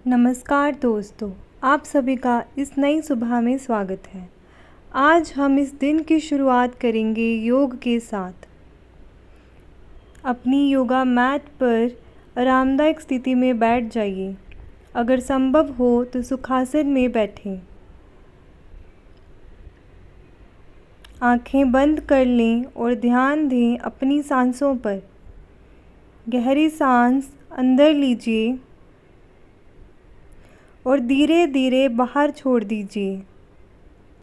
नमस्कार दोस्तों, आप सभी का इस नई सुबह में स्वागत है। आज हम इस दिन की शुरुआत करेंगे योग के साथ। अपनी योगा मैट पर आरामदायक स्थिति में बैठ जाइए। अगर संभव हो तो सुखासन में बैठें। आंखें बंद कर लें और ध्यान दें अपनी सांसों पर। गहरी सांस अंदर लीजिए और धीरे धीरे बाहर छोड़ दीजिए।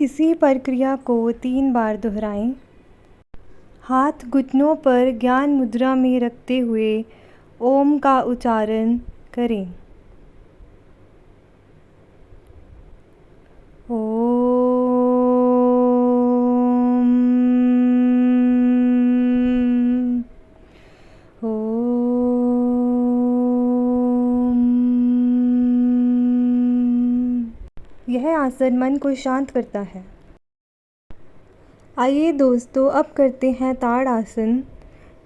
इसी प्रक्रिया को 3 बार दोहराएं। हाथ घुटनों पर ज्ञान मुद्रा में रखते हुए ओम का उच्चारण करें। ओम ओम। यह आसन मन को शांत करता है। आइए दोस्तों, अब करते हैं ताड़ आसन।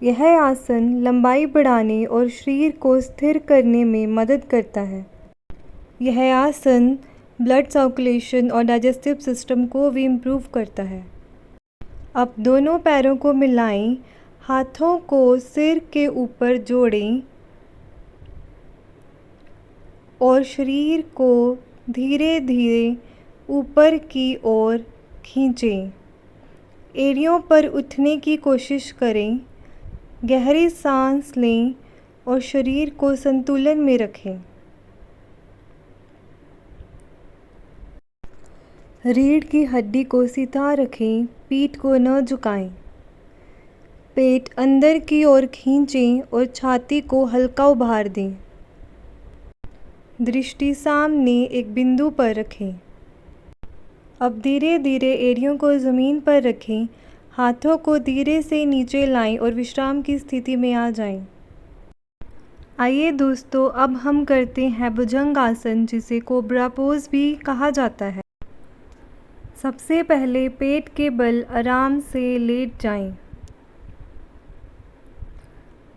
यह आसन लंबाई बढ़ाने और शरीर को स्थिर करने में मदद करता है। यह आसन ब्लड सर्कुलेशन और डाइजेस्टिव सिस्टम को भी इम्प्रूव करता है। अब दोनों पैरों को मिलाएं, हाथों को सिर के ऊपर जोड़ें और शरीर को धीरे धीरे ऊपर की ओर खींचें। एड़ियों पर उठने की कोशिश करें। गहरी सांस लें और शरीर को संतुलन में रखें। रीढ़ की हड्डी को सीधा रखें, पीठ को न झुकाएं। पेट अंदर की ओर खींचें और छाती को हल्का उभार दें। दृष्टि सामने एक बिंदु पर रखें। अब धीरे धीरे एड़ियों को ज़मीन पर रखें। हाथों को धीरे से नीचे लाएं और विश्राम की स्थिति में आ जाएं। आइए दोस्तों, अब हम करते हैं भुजंग आसन, जिसे कोबरा पोज भी कहा जाता है। सबसे पहले पेट के बल आराम से लेट जाएं।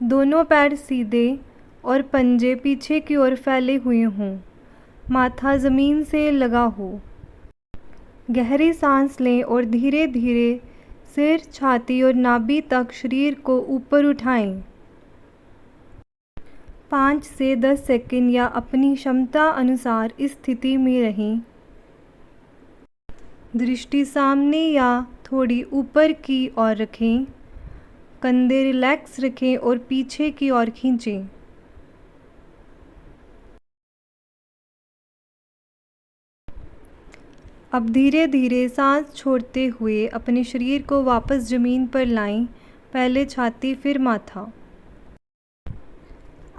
दोनों पैर सीधे और पंजे पीछे की ओर फैले हुए हों। माथा ज़मीन से लगा हो। गहरी सांस लें और धीरे धीरे सिर, छाती और नाभि तक शरीर को ऊपर उठाएं। 5 से 10 सेकंड या अपनी क्षमता अनुसार इस स्थिति में रहें। दृष्टि सामने या थोड़ी ऊपर की ओर रखें। कंधे रिलैक्स रखें और पीछे की ओर खींचें। अब धीरे धीरे सांस छोड़ते हुए अपने शरीर को वापस ज़मीन पर लाएं। पहले छाती, फिर माथा।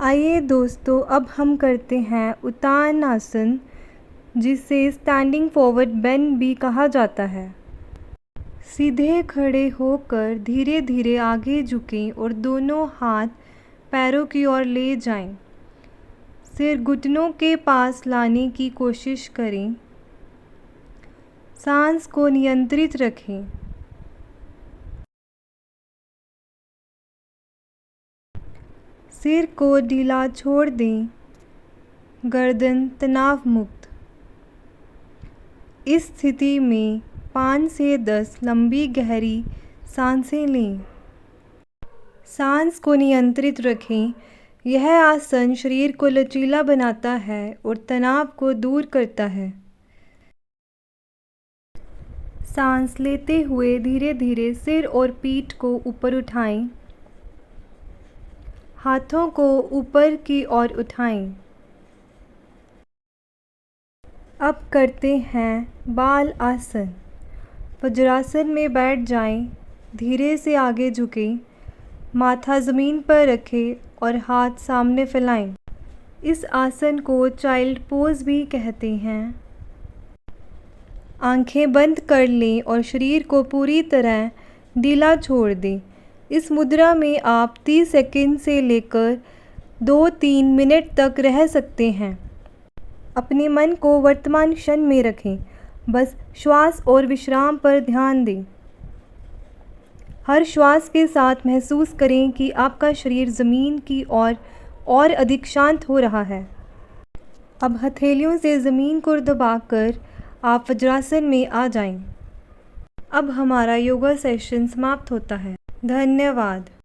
आइए दोस्तों, अब हम करते हैं उत्तान आसन, जिसे स्टैंडिंग फॉरवर्ड बेंड भी कहा जाता है। सीधे खड़े होकर धीरे धीरे आगे झुकें और दोनों हाथ पैरों की ओर ले जाएं। सिर घुटनों के पास लाने की कोशिश करें। सांस को नियंत्रित रखें। सिर को ढीला छोड़ दें। गर्दन तनाव मुक्त। इस स्थिति में 5 से 10 लंबी गहरी सांसें लें। सांस को नियंत्रित रखें। यह आसन शरीर को लचीला बनाता है और तनाव को दूर करता है। सांस लेते हुए धीरे धीरे सिर और पीठ को ऊपर उठाएं। हाथों को ऊपर की ओर उठाएं। अब करते हैं बाल आसन। वज्रासन में बैठ जाएं। धीरे से आगे झुकें। माथा ज़मीन पर रखें और हाथ सामने फैलाएं। इस आसन को चाइल्ड पोज भी कहते हैं। आंखें बंद कर लें और शरीर को पूरी तरह ढीला छोड़ दें। इस मुद्रा में आप 30 सेकंड से लेकर 2-3 मिनट तक रह सकते हैं। अपने मन को वर्तमान क्षण में रखें। बस श्वास और विश्राम पर ध्यान दें। हर श्वास के साथ महसूस करें कि आपका शरीर ज़मीन की ओर और अधिक शांत हो रहा है। अब हथेलियों से ज़मीन को दबाकर आप वज्रासन में आ जाएं। अब हमारा योगा सेशन समाप्त होता है। धन्यवाद।